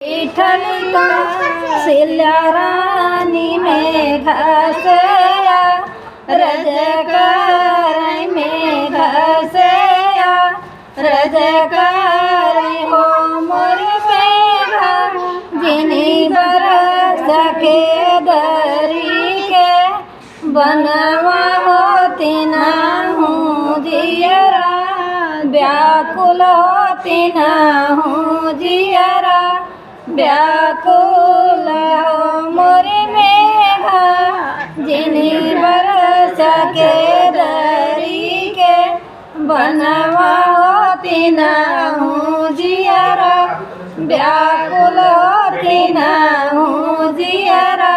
विठ्ठल कौसल्या रानी में घसया रजकर में घसया रजकर हो मोर पेघा जिनी बरस के दरी के बनवा होती ना हूँ जियरा व्याकुल होती ना हूँ जियरा व्याकुल हो मोरे मेघा जिनी बरस के दरी के बनवा होती ना हूँ जियरा व्याकुल होती ना हूँ जियरा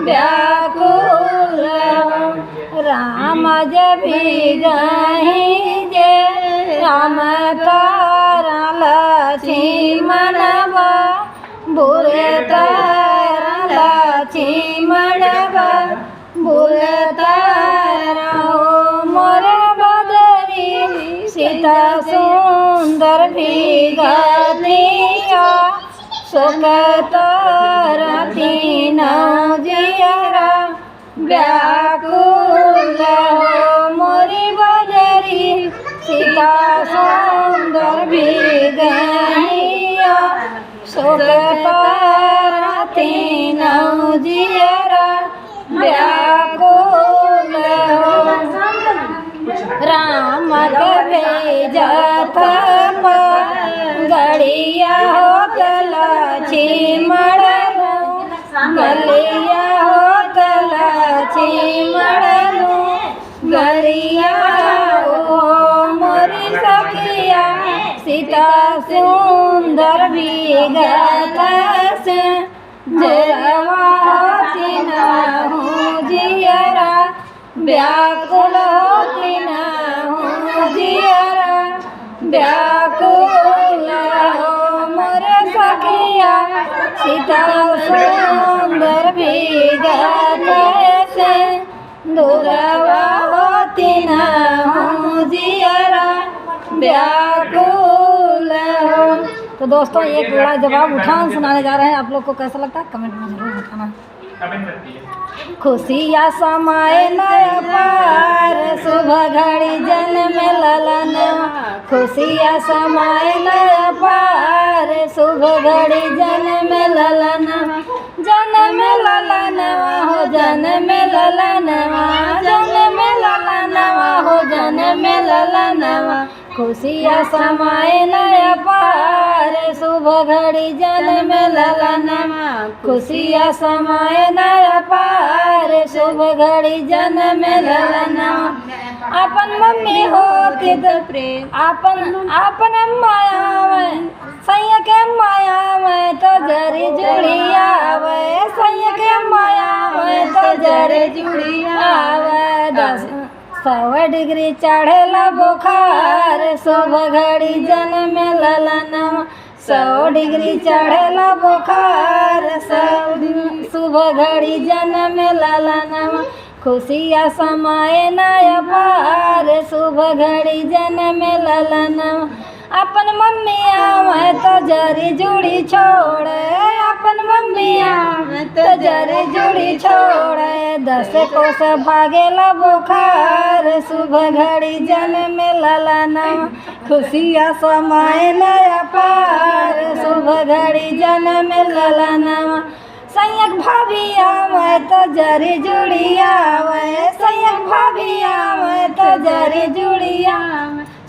व्याकुल हो राम जब गही जे राम तारा लक्ष्मणवा बुरे तारा लक्ष्मणवा बुरे तारा हो मोर बदरी सीता सुंदर भीगतिया सुख तारा तीना जियरा व्याकुल हो मोरी बदरी सीता सुंदर भीगतिया सुख तारा तीना जियरा व्याकुल हो राम भेजत गड़िया होतल लक्ष्मण गलिया होतल लक्ष्मण गरिया ओ मोरी सखिया सीता सुंदर विगत से जरवा होती ना हूँ जियरा व्याकुल होती ना हूँ जियरा व्याकुल हो मोर सखिया सीता सुंदर विगत से दूरवा होती ना हूँ जियरा व्याकुल हो। तो दोस्तों एक बड़ा जवाब उठान सुनाने जा रहे हैं, आप लोग को कैसा लगता है कमेंट में जरूर बताना। खुशिया समाए नय पार शुभ घड़ी जन्म ललन खुशिया समाए नय पार शुभ घड़ी जन्म ललन जन्म ललन हो जन्म ललन जन्म ललन हो जन्म ललन खुशिया समाए नय पार शुभ घड़ी जन्म ललन खुशिया समाए नय पार शुभ घड़ी जन्म ललन अपन मम्मी होती तो प्रेम अपन माया में सैया के माया में तो जरी जुड़िया वे सैया के माया में तो जरी जुड़िया वे 100 डिग्री चढ़ेला बुखार शुभ घड़ी जन्म ललन 100 डिग्री चढ़ेला बुखार शुभ घड़ी जन्म ललन खुशिया समाए नय पार शुभ घड़ी जन्म ललन अपन मम्मिया में तो जरी जुड़ी छोड़े अपन मम्मिया में तो जरी जुड़ी छोड़े 10 कोस भागेला बुखार शुभ घड़ी जन्म ललन खुशिया समाए नय पार शुभ घड़ी जन्म ललन सैयक भाभिया में तो जरी जुड़िया वे सैयक भाभिया में तो जरी जुड़िया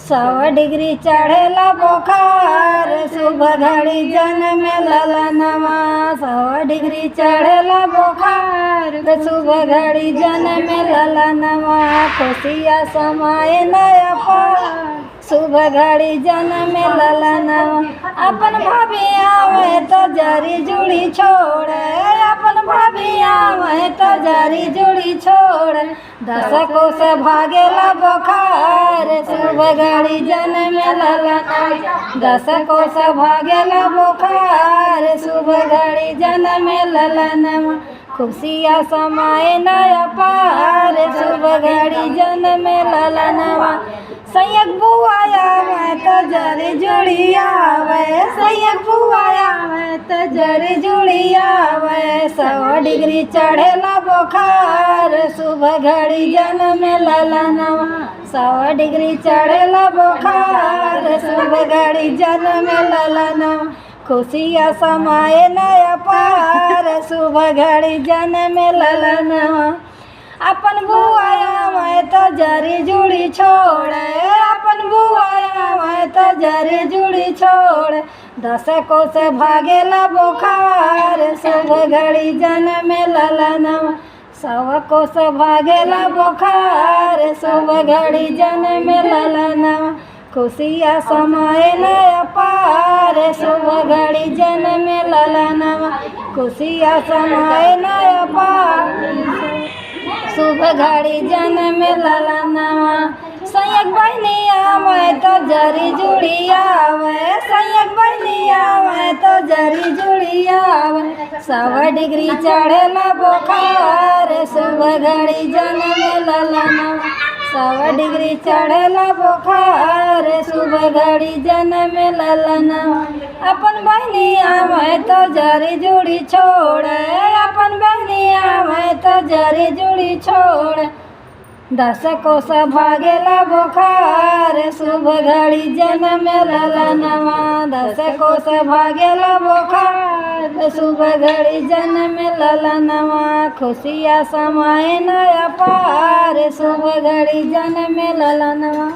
100 डिग्री चढ़ेला बुखार शुभ घड़ी जन्म ललनवा 100 डिग्री चढ़ेला बुखार शुभ घड़ी जन्म ललनवा खुशिया समाए नय पार शुभ घड़ी जन्म ललनवा अपन भाभिया में तो जरी जुड़ी छोड़े अपन भाभिया में तो जरी जुड़ी छोड़े 10 कोस भागेला बुखार शुभ घड़ी जन्म ललनवा 10 कोस भागेला बुखार शुभ घड़ी जन्म ललनवा खुशिया समाए नय पार शुभ घड़ी जन्म ललनवा सैयक बुआ आवे तो जरी जुड़ी आवे, सैयक बुआ आवे तो जरी जुड़ी आवे। 100 डिग्री चढ़ेला बुखार, सुबह घड़ी जन्म ललनवा। 100 डिग्री चढ़ेला बुखार, सुबह घड़ी जन्म ललनवा। खुशियाँ समाए नया पार, सुबह घड़ी जन्म ललनवा। अपन बुआ आवे तो जरी जुड़ी छोड़े, अपन बुआ आवे तो जरी जुड़ी छोड़े। 10 कोस भागेला बुखार, सुबह घड़ी जन्म ललनवा। 100 कोस भागेला बुखार, सुबह घड़ी जन्म ललनवा। खुशियाँ समाए नया पार, सुबह घड़ी जन्म ललनवा। खुशियाँ समाए नया पार, सुबह घड़ी जन्म ललनवा। सैयक बहनी आवे तो जरी जुड़ी आवे, सैयक बहनी आवे तो जरी जुड़ी आवे। 100 डिग्री चढ़ेला बुखार, सुबह घड़ी जन्म ललनवा। 100 डिग्री चढ़ेला बुखार, सुबह घड़ी जन्म ललनवा। अपन बहनी आवे तो जरी जुड़ी छोड़े, अपन बहनी आवे तो जरी जुड़ी छोड़े। 10 कोस भागेला बुखार, सुबह घड़ी जन्म ललनवा। 10 कोस भागेला बुखार, सुबह घड़ी जन्म ललनवा। खुशियाँ समाए नया पार, सुबह घड़ी जन्म ललनवा।